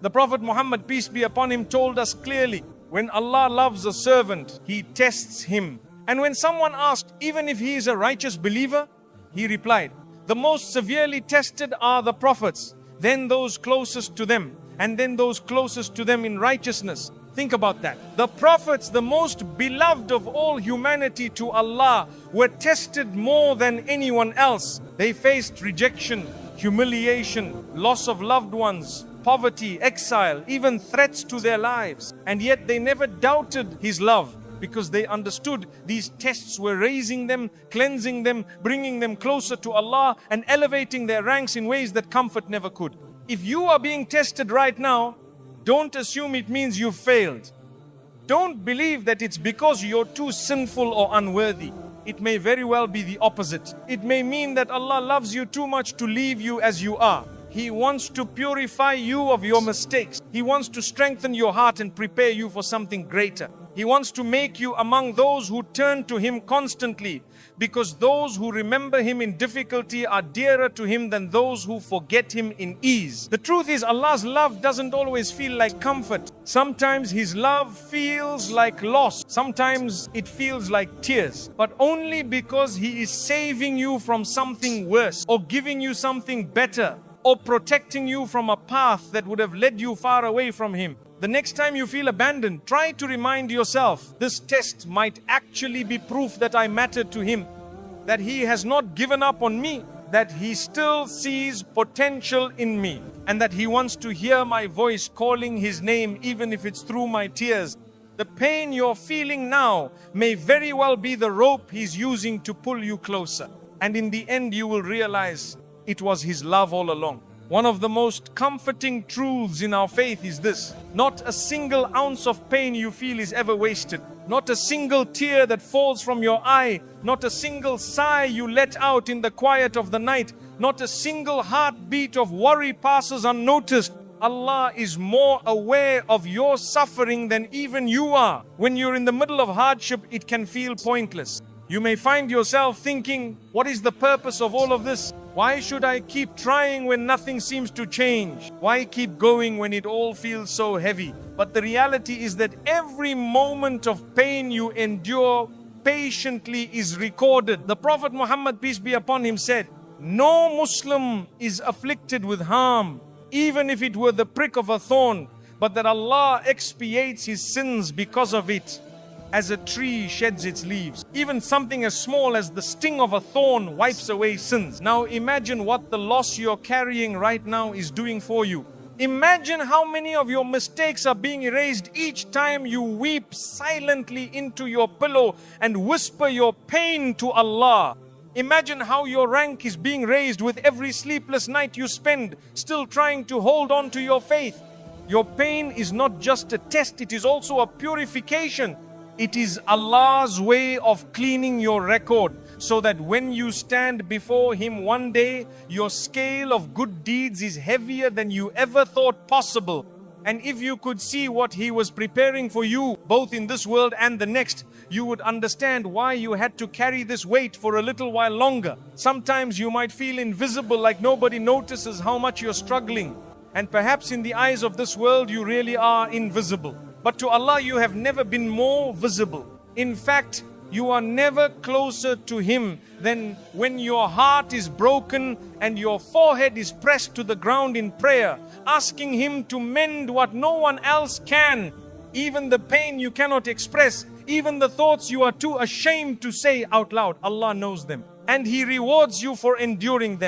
The Prophet Muhammad, peace be upon him, told us clearly, when Allah loves a servant, He tests him. And when someone asked, even if he is a righteous believer, he replied, the most severely tested are the prophets, then those closest to them, and then those closest to them in righteousness. Think about that. The prophets, the most beloved of all humanity to Allah, were tested more than anyone else. They faced rejection, humiliation, loss of loved ones, poverty, exile, even threats to their lives. And yet they never doubted His love, because they understood these tests were raising them, cleansing them, bringing them closer to Allah, and elevating their ranks in ways that comfort never could. If you are being tested right now, don't assume it means you've failed. Don't believe that it's because you're too sinful or unworthy. It may very well be the opposite. It may mean that Allah loves you too much to leave you as you are. He wants to purify you of your mistakes. He wants to strengthen your heart and prepare you for something greater. He wants to make you among those who turn to Him constantly, because those who remember Him in difficulty are dearer to Him than those who forget Him in ease. The truth is, Allah's love doesn't always feel like comfort. Sometimes His love feels like loss. Sometimes it feels like tears. But only because He is saving you from something worse, or giving you something better, or protecting you from a path that would have led you far away from Him. The next time you feel abandoned, try to remind yourself, this test might actually be proof that I matter to Him, that He has not given up on me, that He still sees potential in me, and that He wants to hear my voice calling His name even if it's through my tears. The pain you're feeling now may very well be the rope He's using to pull you closer. And in the end you will realize it was His love all along. One of the most comforting truths in our faith is this: not a single ounce of pain you feel is ever wasted. Not a single tear that falls from your eye. Not a single sigh you let out in the quiet of the night. Not a single heartbeat of worry passes unnoticed. Allah is more aware of your suffering than even you are. When you're in the middle of hardship, it can feel pointless. You may find yourself thinking, what is the purpose of all of this? Why should I keep trying when nothing seems to change? Why keep going when it all feels so heavy? But the reality is that every moment of pain you endure patiently is recorded. The Prophet Muhammad, peace be upon him, said, no Muslim is afflicted with harm, even if it were the prick of a thorn, but that Allah expiates his sins because of it, as a tree sheds its leaves. Even something as small as the sting of a thorn wipes away sins. Now imagine what the loss you're carrying right now is doing for you. Imagine how many of your mistakes are being erased each time you weep silently into your pillow and whisper your pain to Allah. Imagine how your rank is being raised with every sleepless night you spend still trying to hold on to your faith. Your pain is not just a test, it is also a purification. It is Allah's way of cleaning your record, so that when you stand before Him one day, your scale of good deeds is heavier than you ever thought possible. And if you could see what He was preparing for you, both in this world and the next, you would understand why you had to carry this weight for a little while longer. Sometimes you might feel invisible, like nobody notices how much you're struggling. And perhaps in the eyes of this world, you really are invisible. But to Allah, you have never been more visible. In fact, you are never closer to Him than when your heart is broken and your forehead is pressed to the ground in prayer, asking Him to mend what no one else can. Even the pain you cannot express, even the thoughts you are too ashamed to say out loud, Allah knows them. And He rewards you for enduring them.